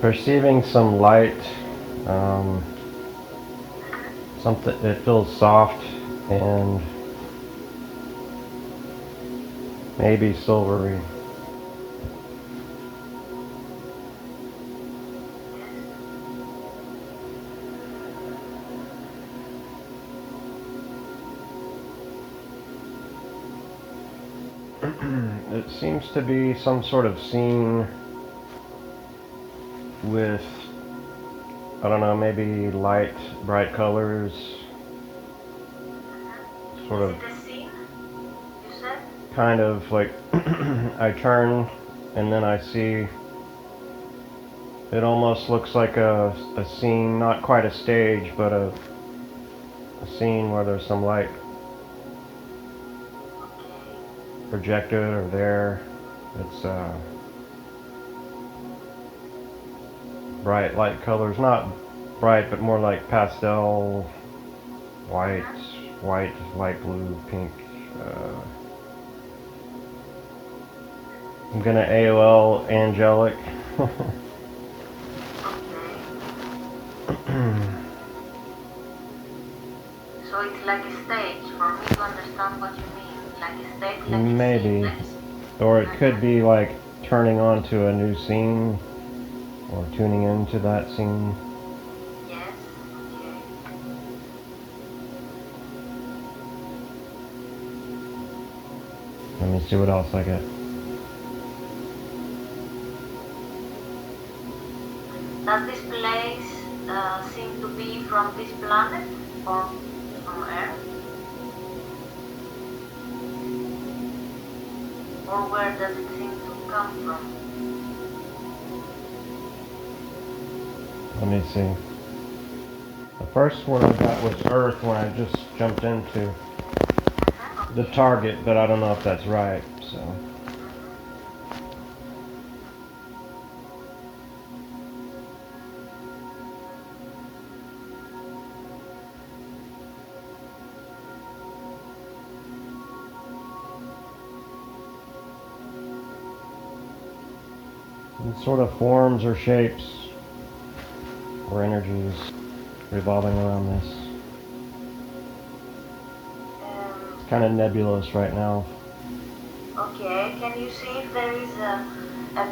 perceiving some light. Something, it feels soft and maybe silvery. It seems to be some sort of scene with, I don't know, maybe light, bright colors. Sort of, Is it a scene, you said? kind of like, I turn and then I see, it almost looks like a scene, not quite a stage, but a scene where there's some light Okay. projected or there. It's bright light colors, not bright, but more like pastel, white, light blue, pink. I'm gonna AOL angelic. Okay. So it's like a stage for me to understand what you mean. Like a stage, like a scene, Maybe. like a scene. Or it could be like turning on to a new scene or tuning into that scene. Yes. Okay. Let me see what else I get. Does this place seem to be from this planet or from Earth? Or where does it seem to come from? Let me see. The first word I got was Earth when I just jumped into the Okay. target, but I don't know if that's right, so. It sort of forms or shapes or energies revolving around this. It's kind of nebulous right now. Okay, can you see if there is a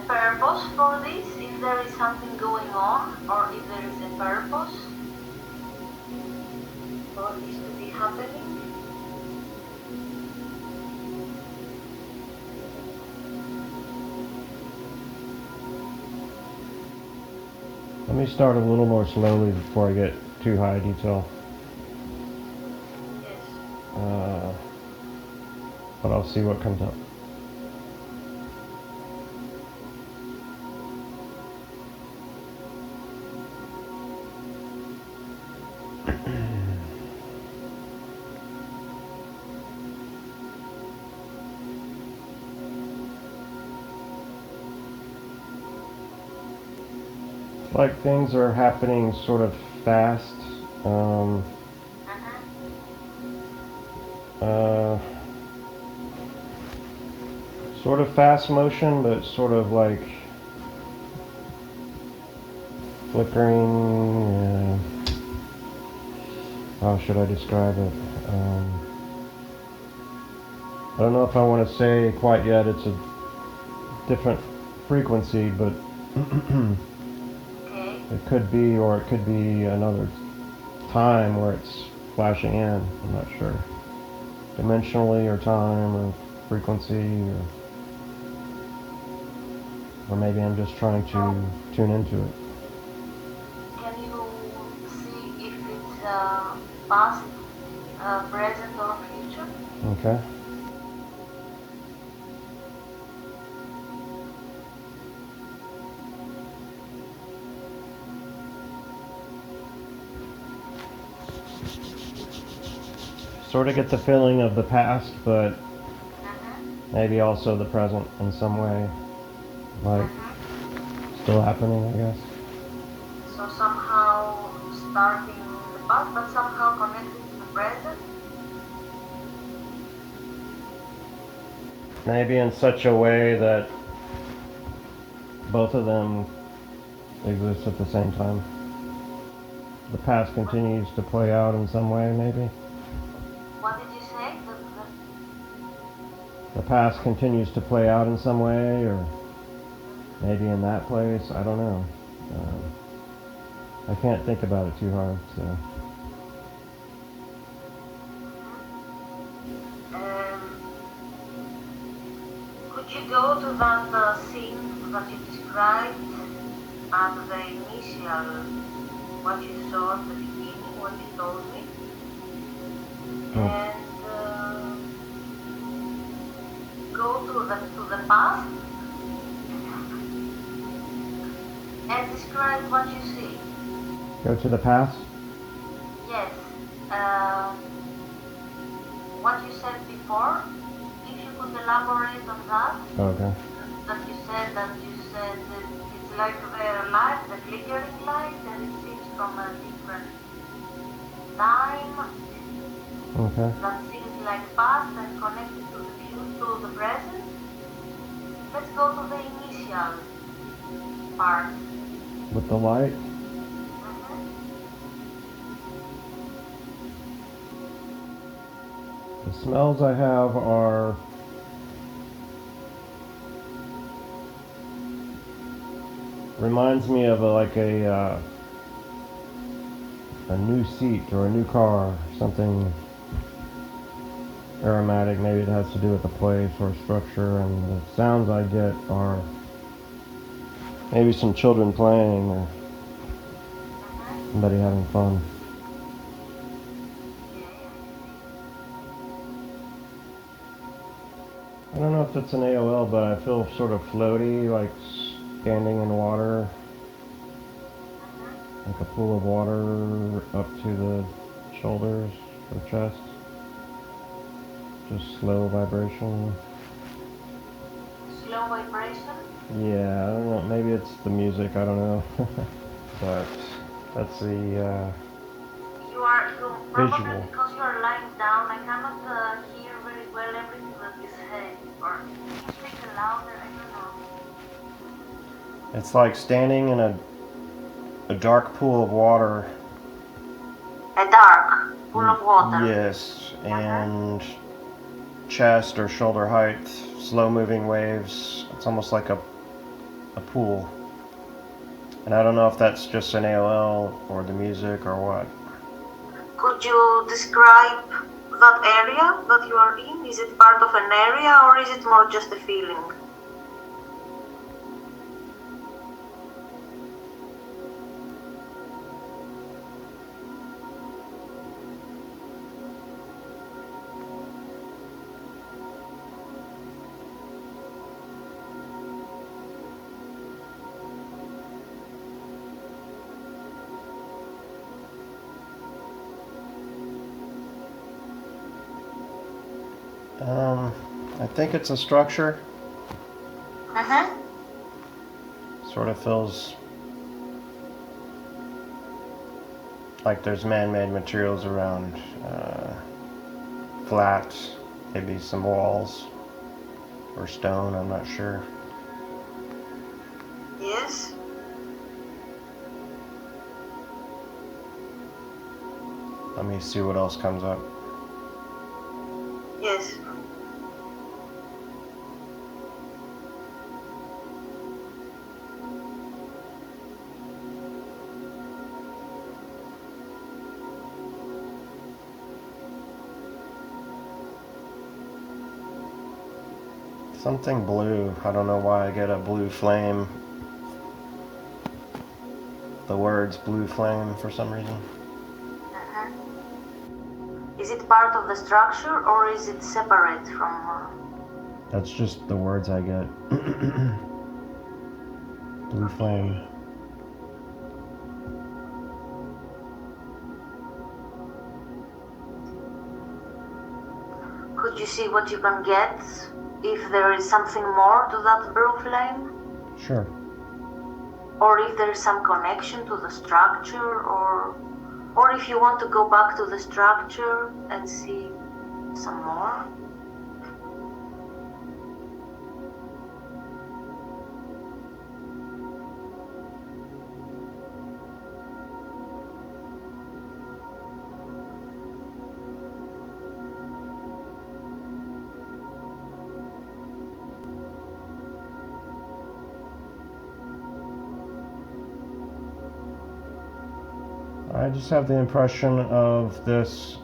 purpose for this? If there is something going on, or if there is a purpose for this to be happening? Let me start a little more slowly before I get too high detail. Yes. But I'll see what comes up. Like things are happening sort of fast. Sort of fast motion, but sort of like flickering. How should I describe it? I don't know if I want to say quite yet. It's a different frequency, but Okay. it could be, or it could be another time where it's flashing in. I'm not sure. Dimensionally, or time, or frequency, or maybe I'm just trying to tune into it. Can you see if it's past, present, or future? Okay. Sort of get the feeling of the past, but maybe also the present in some way. Like, still happening, I guess. So somehow starting in the past, but somehow connected to the present? Maybe in such a way that both of them exists at the same time. The past continues to play out in some way, maybe. What did you say? The past continues to play out in some way, or maybe in that place. I don't know. I can't think about it too hard. So. Could you go to that scene that you described at the initial, what you saw at the beginning, what you told me, and go to the past and describe what you see? Go to the past? Yes. What you said before, if you could elaborate on that. Okay. That you said that it's like the light, the flickering light, and it seems from a different time. Okay. That seems like past and connected to the future, to the present. Let's go to the initial part. With the light? The smells I have are reminds me of a new seat or a new car, something aromatic. Maybe it has to do with the place or structure, and the sounds I get are maybe some children playing or somebody having fun. I don't know if it's an AOL, but I feel sort of floaty, like standing in water, like a pool of water up to the shoulders or chest. Just slow vibration. Slow vibration? Yeah, I don't know. Maybe it's the music. I don't know. But that's the You probably visual. because you are lying down. I cannot hear very well everything that you say. Or can you speak louder? I don't know. It's like standing in a dark pool of water. A dark pool of water. Yes, and chest or shoulder height, slow moving waves. It's almost like a pool. And I don't know if that's just an AOL or the music or what. Could you describe that area that you are in? Is it part of an area or is it more just a feeling? I think it's a structure. Sort of feels like there's man-made materials around, flat, maybe some walls or stone, I'm not sure. Yes. Let me see what else comes up. Yes. Something blue. I don't know why I get a blue flame. The words blue flame for some reason. Is it part of the structure or is it separate from... That's just the words I get. Blue flame. Could you see what you can get if there is something more to that blue flame? Sure. Or if there is some connection to the structure, or if you want to go back to the structure and see some more? I just have the impression of this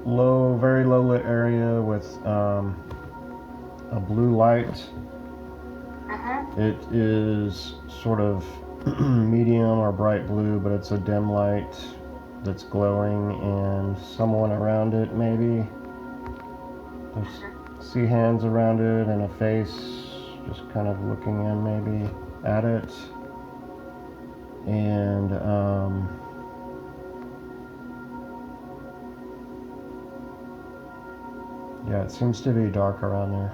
very low lit area with a blue light. It is sort of medium or bright blue, but it's a dim light that's glowing, and someone around it maybe. See hands around it and a face just kind of looking in maybe at it. And yeah, it seems to be dark around there.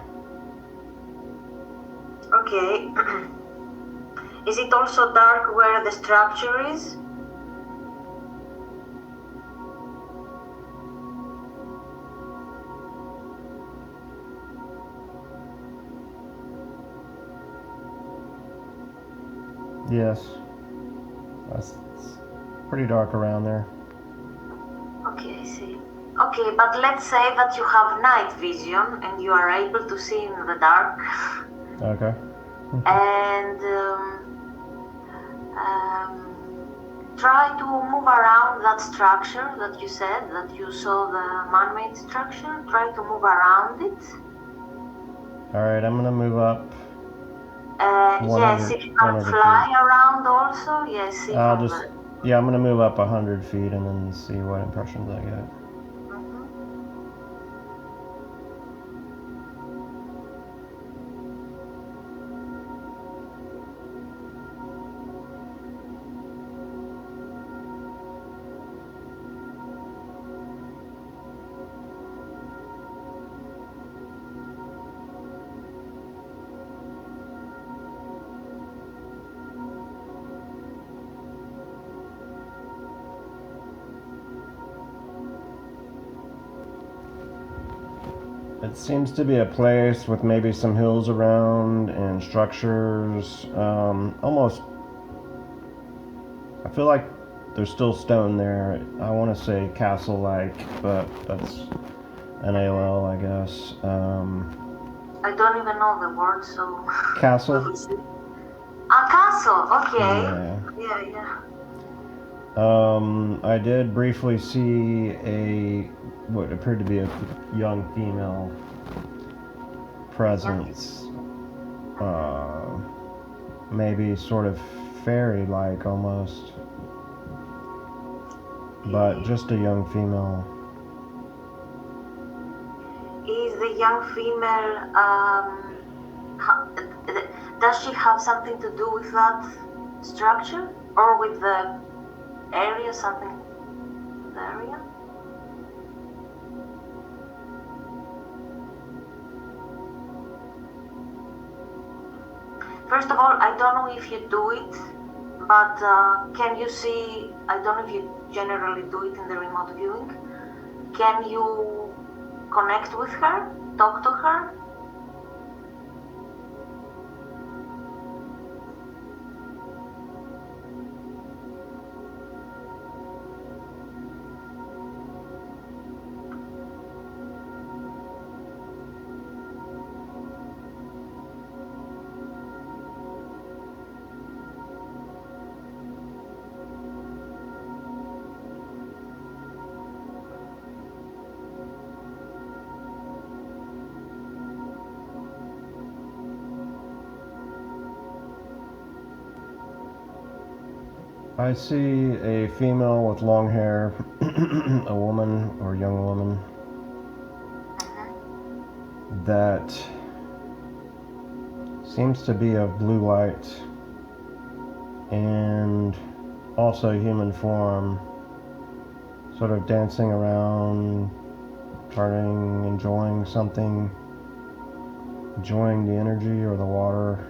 Okay. Is it also dark where the structure is? Yes. It's pretty dark around there. Okay, I see. Okay, but let's say that you have night vision and you are able to see in the dark. Okay. And try to move around that structure that you said, that you saw the man-made structure. Try to move around it. Alright, I'm gonna move up. Yes, if you can fly feet. around also, yes. See yeah, I'm gonna move up 100 feet and then see what impressions I get. It seems to be a place with maybe some hills around and structures. Almost, I feel like there's still stone there. I want to say castle-like, but that's an AOL, I guess. I don't even know the word, so... Castle? A castle, okay. Yeah. I did briefly see what appeared to be a young female presence. Maybe sort of fairy-like almost. But just a young female. Is the young female, does she have something to do with that structure? Or with the area, something with the area? First of all, I don't know if you do it, but can you see, I don't know if you generally do it in the remote viewing, can you connect with her, talk to her? I see a female with long hair, a woman or young woman that seems to be of blue light and also human form, sort of dancing around, turning, enjoying something, enjoying the energy or the water.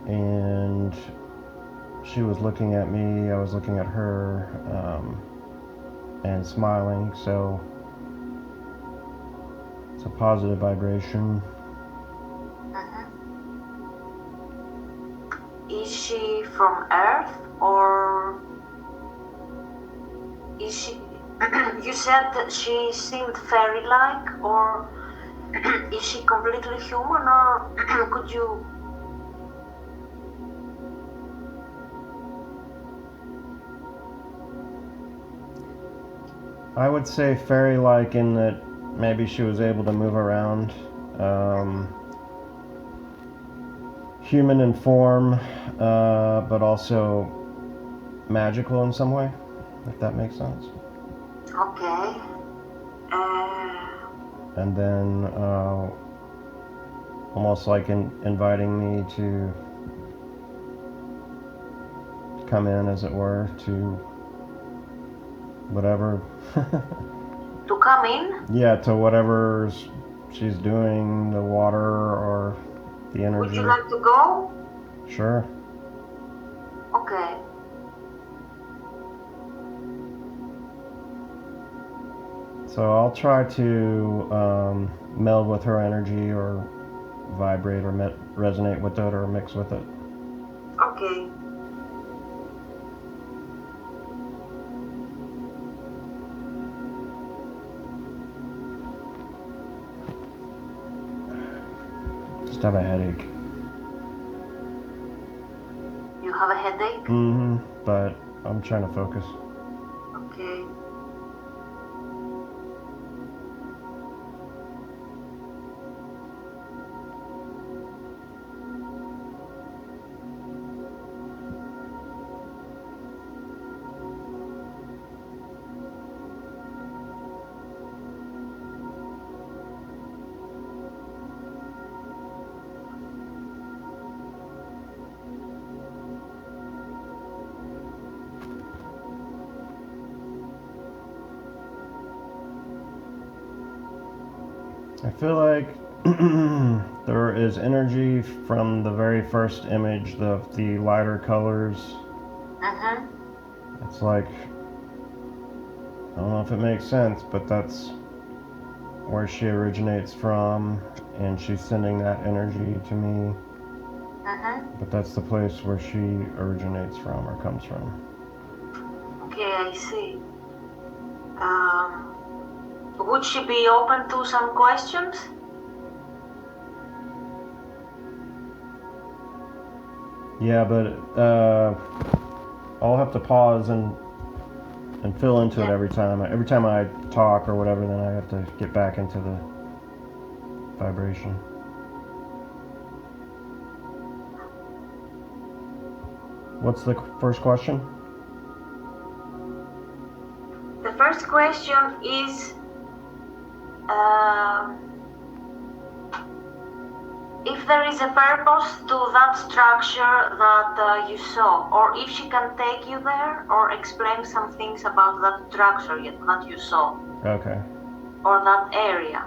And she was looking at me, I was looking at her, and smiling, so it's a positive vibration. Is she from Earth, or is she, you said that she seemed fairy-like, or is she completely human, or could you... I would say fairy-like in that maybe she was able to move around. Human in form, but also magical in some way, if that makes sense. Okay. And then almost like inviting me to come in, as it were, to whatever. To come in? Yeah, to whatever she's doing, the water or the energy. Would you like to go? Sure. Okay. So I'll try to meld with her energy or vibrate or resonate with it or mix with it. Okay. Just have a headache. You have a headache? Mm-hmm. But I'm trying to focus. Okay. I feel like there is energy from the very first image, the lighter colors. It's like, I don't know if it makes sense, but that's where she originates from, and she's sending that energy to me. But that's the place where she originates from or comes from. Okay, I see. Would she be open to some questions? Yeah, but I'll have to pause and fill into it every time. Every time I talk or whatever, then I have to get back into the vibration. What's the first question? The first question is if there is a purpose to that structure that you saw, or if she can take you there or explain some things about that structure that you saw. Okay. Or that area.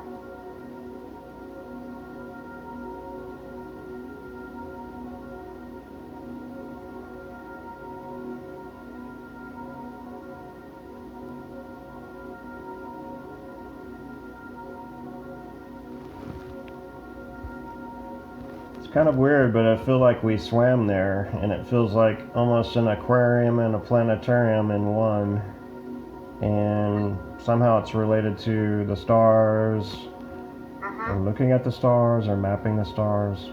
Kind of weird, but I feel like we swam there, and it feels like almost an aquarium and a planetarium in one. And somehow it's related to the stars, or looking at the stars, or mapping the stars.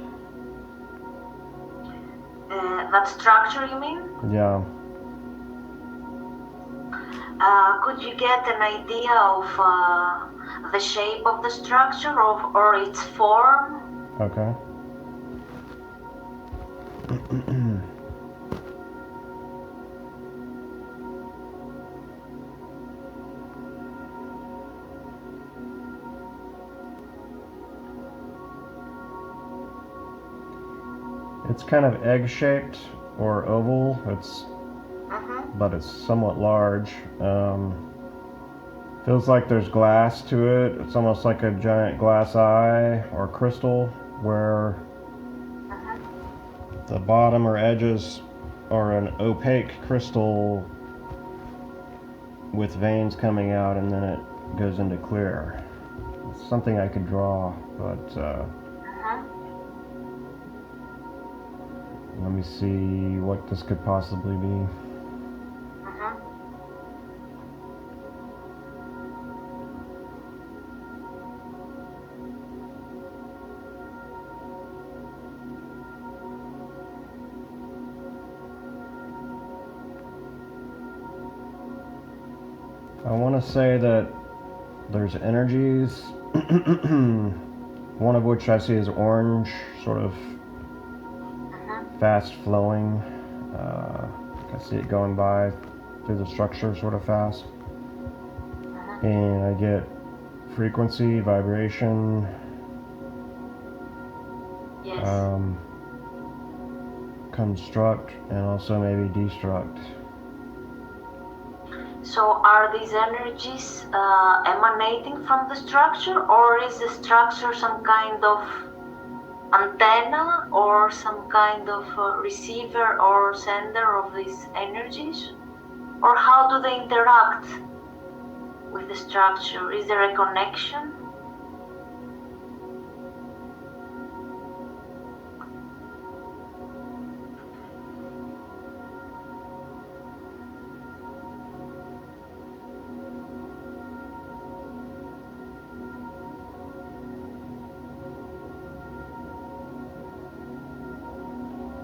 That structure, you mean? Yeah. Could you get an idea of the shape of the structure or its form? Okay. It's kind of egg-shaped or oval. But it's somewhat large. Feels like there's glass to it. It's almost like a giant glass eye or crystal, where the bottom or edges are an opaque crystal with veins coming out, and then it goes into clear. It's something I could draw, but let me see what this could possibly be. I want want to say that there's energies, one of which I see is orange, sort of fast flowing. I see it going by through the structure sort of fast. And I get frequency, vibration, Yes. construct, and also maybe destruct. So are these energies emanating from the structure, or is the structure some kind of antenna or some kind of receiver or sender of these energies? Or how do they interact with the structure? Is there a connection?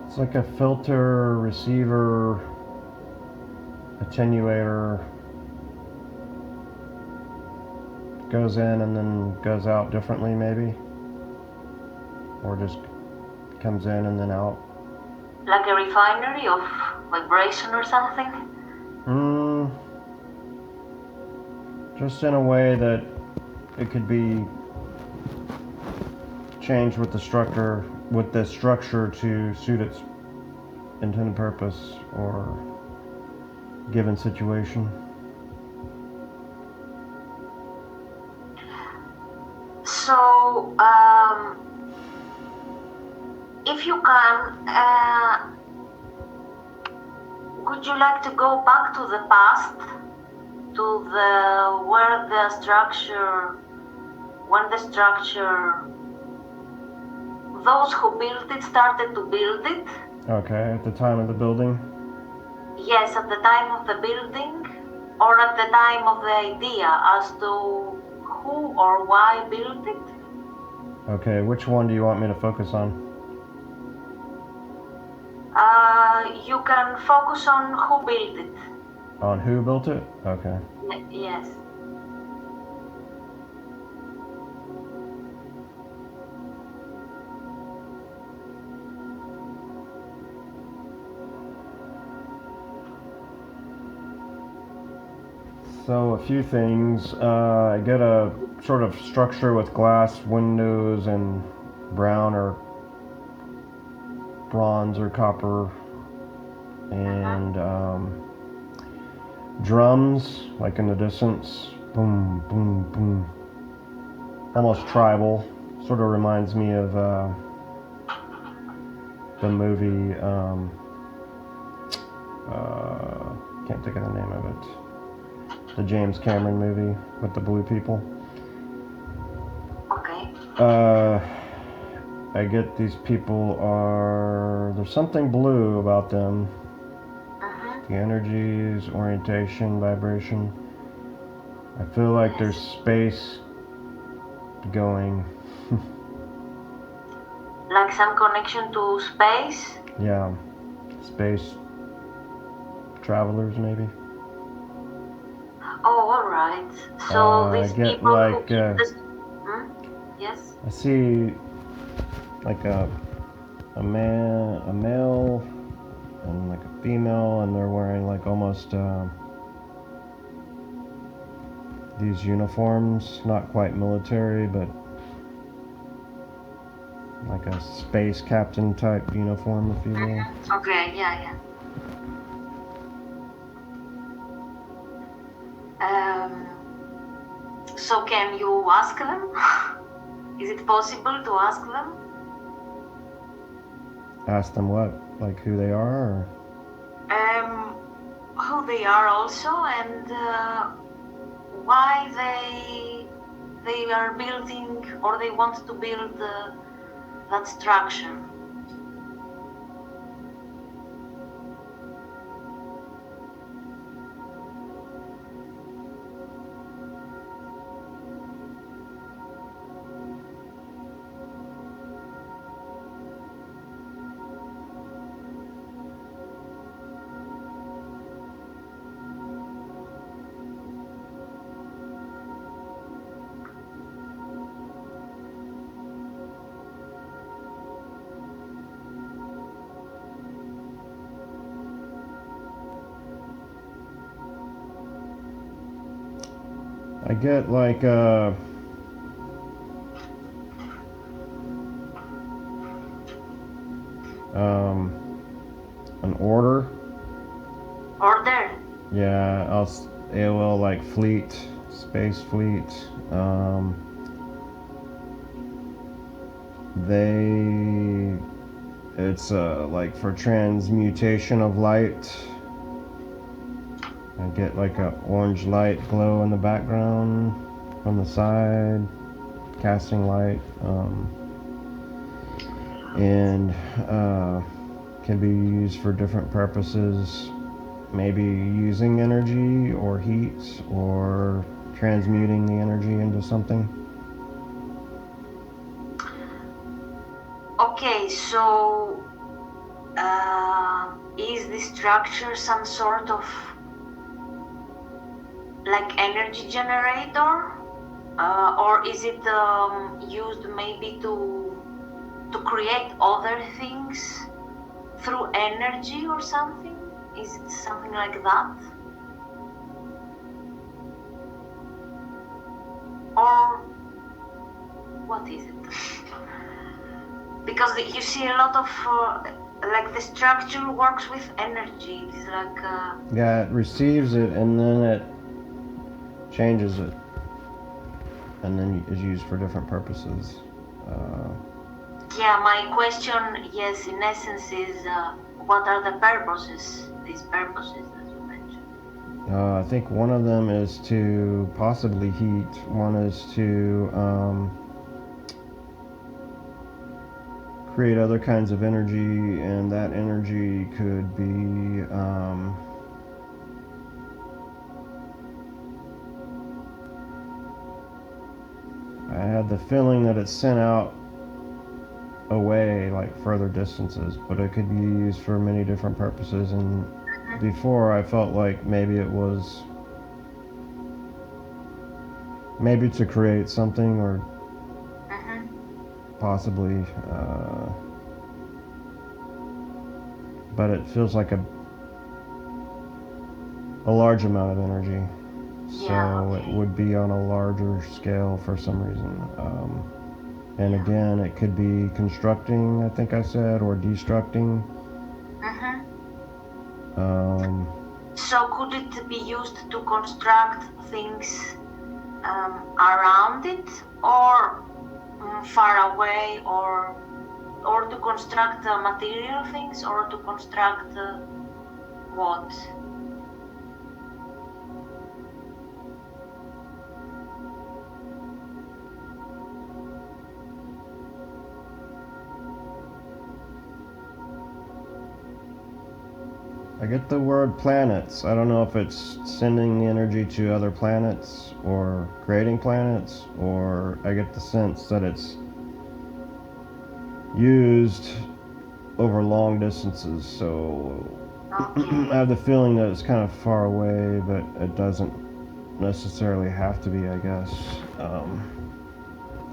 It's like a filter, receiver, attenuator. Goes in and then goes out differently, maybe? Or just comes in and then out? Like a refinery of vibration or something? Just in a way that it could be changed with the structure to suit its intended purpose or given situation. So, if you can, would you like to go back to the past, to the where the structure, when the structure, those who built it started to build it? Okay, at the time of the building? Yes, at the time of the building, or at the time of the idea as to who or why built it? Okay, which one do you want me to focus on? You can focus on who built it. On who built it? Okay. Yes. So a few things. I get a sort of structure with glass windows and brown or bronze or copper, and drums like in the distance, boom, boom, boom. Almost tribal. Sort of reminds me of the movie. Can't think of the name of it. The James Cameron movie with the blue people. Okay. I get these people there's something blue about them. The energies, orientation, vibration. I feel like there's space going. Like some connection to space? Yeah, space travelers maybe. Oh, all right. So these I get people like who keep this. Yes. I see like a male and like a female, and they're wearing like almost these uniforms, not quite military, but like a space captain type uniform, if you will. Okay, yeah. So can you ask them? Is it possible to ask them? Ask them what? Like who they are? Or? Who they are also, and why they are building or they want to build that structure. I get like an order. Order? Yeah, it will like fleet, space fleet. They, it's like for transmutation of light. I get like a orange light glow in the background from the side, casting light, and can be used for different purposes. Maybe using energy or heat or transmuting the energy into something. Okay, so is the structure some sort of like energy generator, or is it used maybe to create other things through energy or something? Is it something like that? Or what is it? Because you see a lot of like the structure works with energy. It's like Yeah, it receives it and then it changes it, and then is used for different purposes. yeah, my question, yes, in essence is what are the purposes, these purposes that you mentioned? I think one of them is to possibly heat. One is to create other kinds of energy, and that energy could be I had the feeling that it's sent out away, like further distances, but it could be used for many different purposes. And before, I felt like maybe it was maybe to create something, or possibly, but it feels like a large amount of energy, so Yeah, okay. it would be on a larger scale for some reason. And again, it could be constructing, I think I said, or destructing. So could it be used to construct things around it, or far away, or to construct material things, or to construct what? I get the word planets. I don't know if it's sending the energy to other planets or creating planets, or I get the sense that it's used over long distances. So Okay. I have the feeling that it's kind of far away, but it doesn't necessarily have to be, I guess.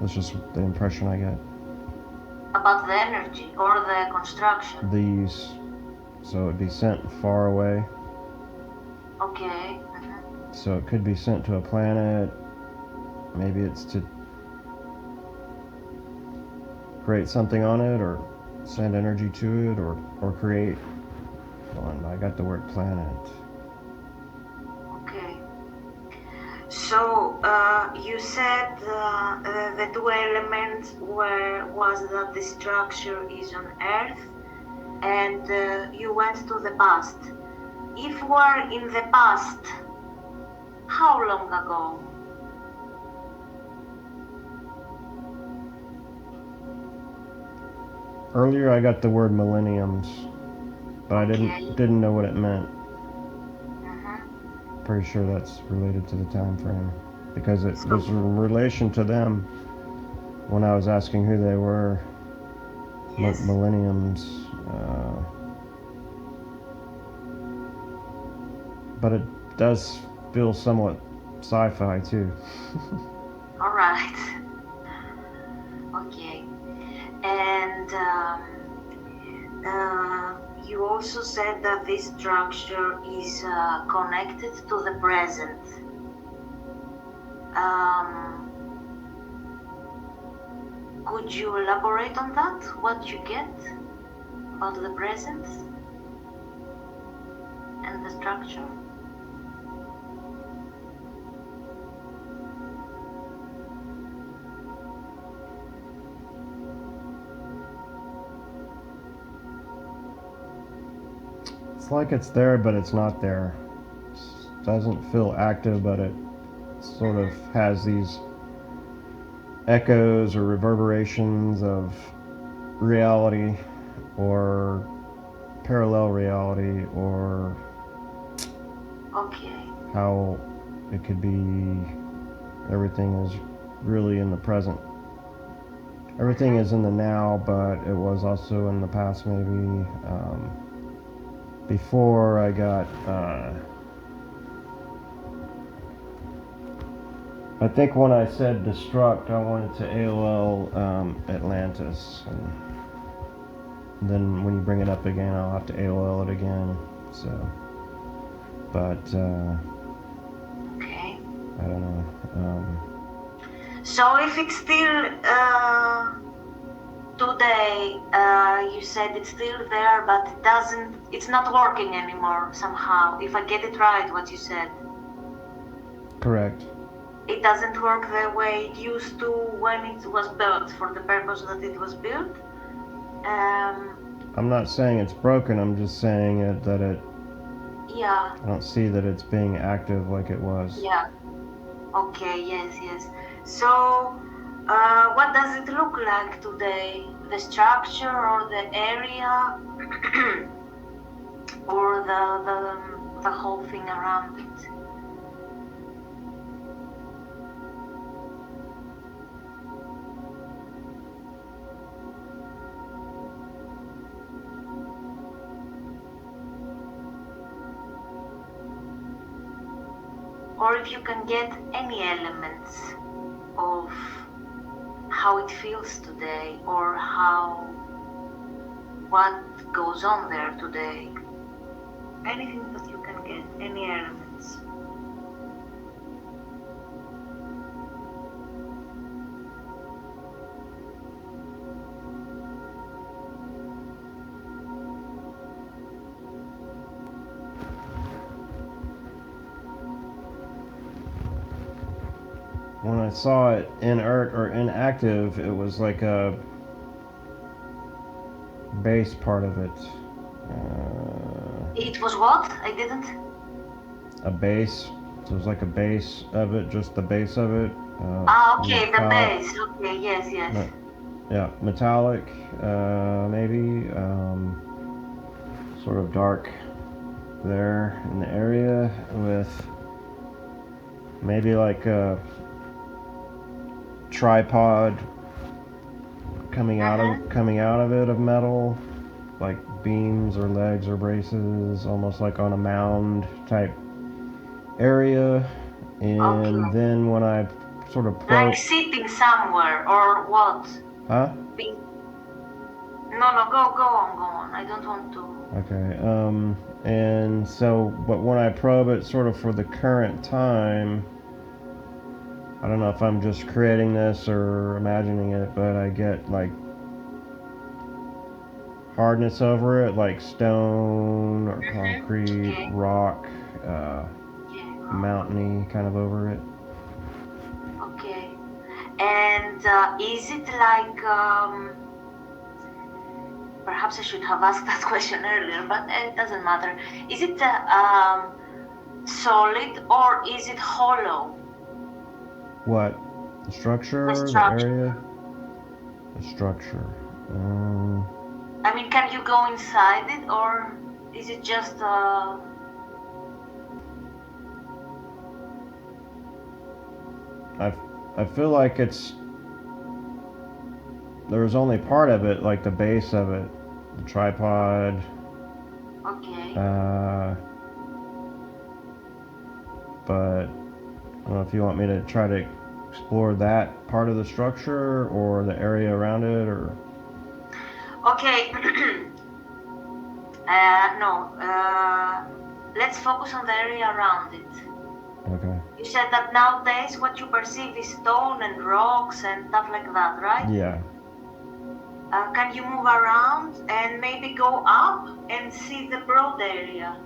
That's just the impression I get. About the energy or the construction? These, so it'd be sent far away. Okay. So it could be sent to a planet. Maybe it's to create something on it, or send energy to it, or create one. I got the word planet. Okay. So you said the two elements was that the structure is on Earth, and you went to the past. If we're in the past, how long ago? Earlier I got the word millenniums, but I didn't know what it meant. Pretty sure that's related to the time frame, because it was in relation to them when I was asking who they were. Yes. Millenniums, but it does feel somewhat sci-fi too. All right. Okay. And you also said that this structure is connected to the present. Could you elaborate on that? What you get about the presence and the structure? It's like it's there, but it's not there. It doesn't feel active, but it sort of has these echoes or reverberations of reality or parallel reality, or Okay. how it could be everything is really in the present. Everything is in the now, but it was also in the past, maybe. Before I got, I think when I said destruct, I wanted to AOL Atlantis. And then when you bring it up again, I'll have to AOL it again. So, but Okay. I don't know. So if it's still today, you said it's still there, but it's not working anymore somehow. If I get it right, what you said. Correct. It doesn't work the way it used to when it was built for the purpose that it was built. I'm not saying it's broken. I'm just saying that it. Yeah. I don't see that it's being active like it was. Yeah. Okay. Yes. So, what does it look like today? The structure or the area, or the whole thing around it? Or if you can get any elements of how it feels today, or what goes on there today. Anything that you can get, any elements. When I saw it inert or inactive, it was like a base part of it. It was what? I didn't. A base. So it was like a base of it, just the base of it. Okay, the base. Okay, yes. Yeah, metallic, maybe. Sort of dark there in the area, with maybe like a tripod coming out of it, of metal, like beams or legs or braces, almost like on a mound type area. And Okay. then when I sort of Like sitting somewhere, or what? Huh? No, go on. I don't want to. Okay. And so, but when I probe it sort of for the current time, I don't know if I'm just creating this or imagining it, but I get like hardness over it, like stone or concrete, Okay. rock, mountainy kind of over it. Okay. And is it like, perhaps I should have asked that question earlier, but it doesn't matter. Is it solid, or is it hollow? What? The structure? The area? The structure. I mean, can you go inside it, or is it just I feel like there's only part of it, like the base of it, the tripod. Okay. But I don't know if you want me to try to explore that part of the structure or the area around it, or. Okay. No. Let's focus on the area around it. Okay. You said that nowadays what you perceive is stone and rocks and stuff like that, right? Yeah. Can you move around and maybe go up and see the broad area?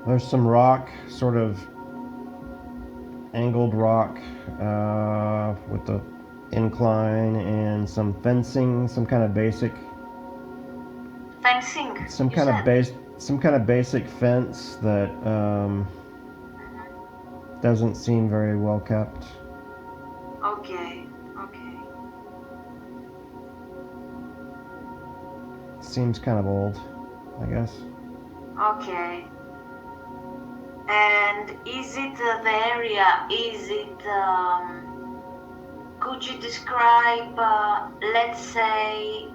There's some rock, sort of angled rock with the incline and some fencing, some kind of basic Fencing. some kind of basic fence that doesn't seem very well kept. Okay, okay. Seems kind of old, I guess. Okay. And is it the area? Is it? Could you describe, let's say,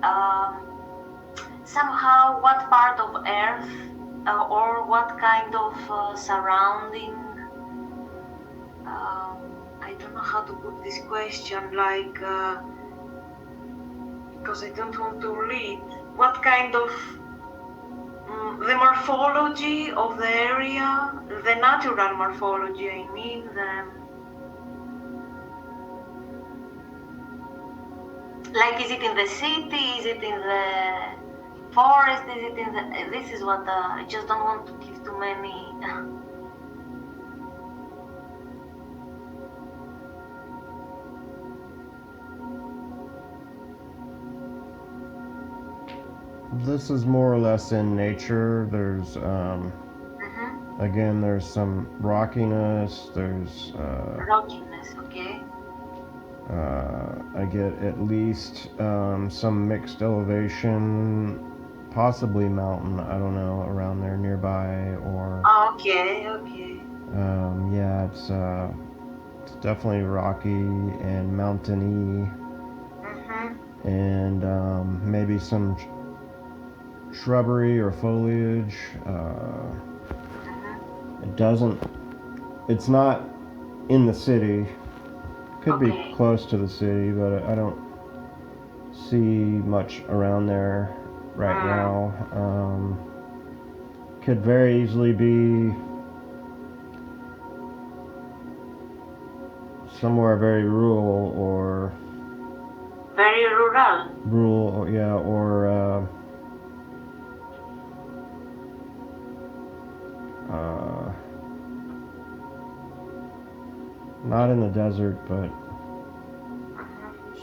somehow what part of Earth or what kind of surrounding? I don't know how to put this question. Like, because I don't want to read. What kind of the morphology of the area, the natural morphology, I mean, like, is it in the city? Is it in the forest? Is it in the? This is what I just don't want to give too many. This is more or less in nature. There's again, there's some rockiness. There's Rockiness, okay. I get at least some mixed elevation, possibly mountain. I don't know, around there nearby, or Okay, okay. yeah, it's definitely rocky and mountainy, and maybe some shrubbery or foliage. It's not in the city. Could be close to the city, but I don't see much around there right now. Could very easily be somewhere very rural, or very rural, yeah, or not in the desert, but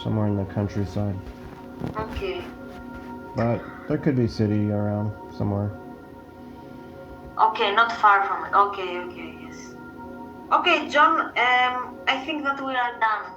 somewhere in the countryside. Okay. But there could be city around somewhere. Okay, not far from it. Okay, yes. Okay, John, I think that we are done.